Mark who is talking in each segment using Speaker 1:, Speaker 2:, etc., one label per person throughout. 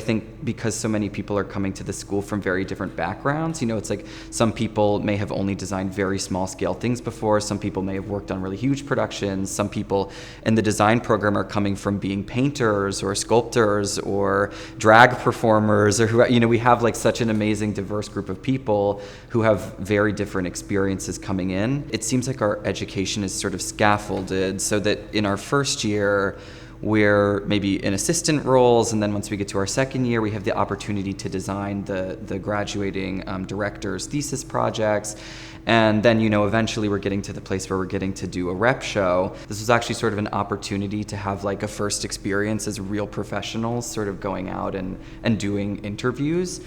Speaker 1: think because so many people are coming to the school from very different backgrounds, it's like some people may have only designed very small scale things before, some people may have worked on really huge productions, some people in the design program are coming from being painters or sculptors or drag performers, or who, we have like such an amazing diverse group of people who have very different experiences coming in. It seems like our education is sort of scaffolded so that in our first year, we're maybe in assistant roles, and then once we get to our second year, we have the opportunity to design the graduating director's thesis projects. And then, eventually we're getting to the place where we're getting to do a rep show. This was actually sort of an opportunity to have like a first experience as real professionals, sort of going out and doing interviews.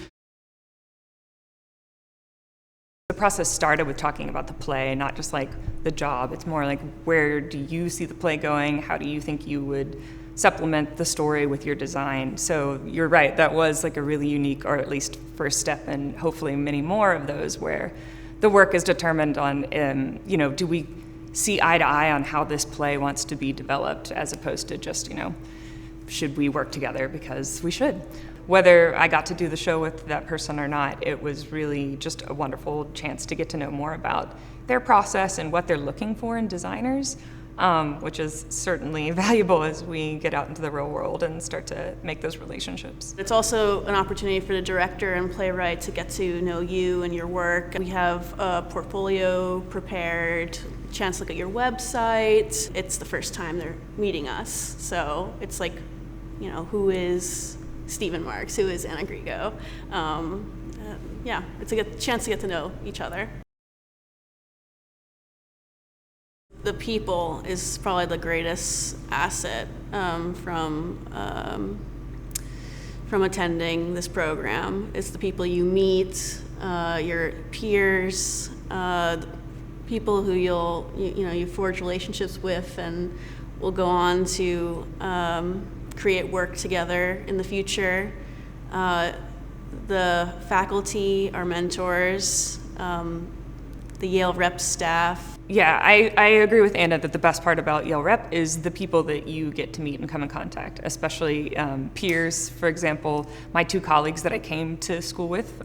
Speaker 2: The process started with talking about the play, not just like the job. It's more like, where do you see the play going? How do you think you would supplement the story with your design? So you're right, that was like a really unique, or at least first step, and hopefully many more of those where the work is determined on, do we see eye to eye on how this play wants to be developed, as opposed to just, should we work together because we should. Whether I got to do the show with that person or not, it was really just a wonderful chance to get to know more about their process and what they're looking for in designers, which is certainly valuable as we get out into the real world and start to make those relationships.
Speaker 3: It's also an opportunity for the director and playwright to get to know you and your work. We have a portfolio prepared, chance to look at your website. It's the first time they're meeting us, so it's like, who is Stephen Marks, who is Anna Grigo. It's a good chance to get to know each other. The people is probably the greatest asset from attending this program. It's the people you meet, your peers, people who you forge relationships with and will go on to create work together in the future. The faculty, our mentors, the Yale Rep staff.
Speaker 2: Yeah, I agree with Anna that the best part about Yale Rep is the people that you get to meet and come in contact, especially peers. For example, my two colleagues that I came to school with,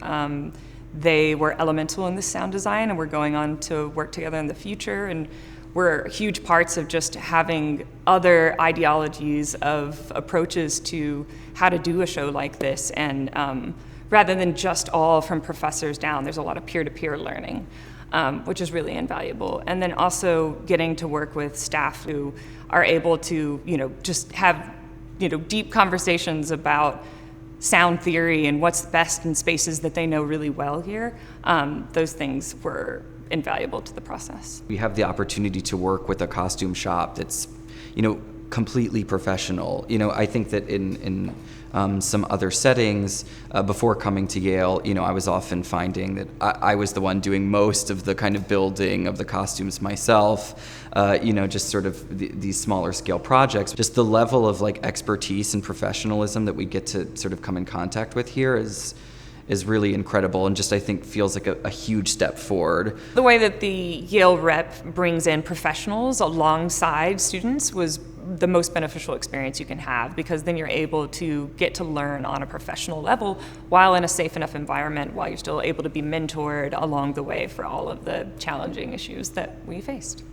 Speaker 2: they were elemental in this sound design, and we're going on to work together in the future. And we're huge parts of just having other ideologies of approaches to how to do a show like this. And rather than just all from professors down, there's a lot of peer-to-peer learning, which is really invaluable. And then also getting to work with staff who are able to, just have, deep conversations about sound theory and what's best in spaces that they know really well here. Those things were invaluable to the process.
Speaker 1: We have the opportunity to work with a costume shop that's, completely professional. I think that in some other settings before coming to Yale, I was often finding that I was the one doing most of the kind of building of the costumes myself, just sort of these smaller scale projects. Just the level of like expertise and professionalism that we get to sort of come in contact with here is really incredible, and just I think feels like a huge step forward.
Speaker 2: The way that the Yale Rep brings in professionals alongside students was the most beneficial experience you can have, because then you're able to get to learn on a professional level while in a safe enough environment, while you're still able to be mentored along the way for all of the challenging issues that we faced.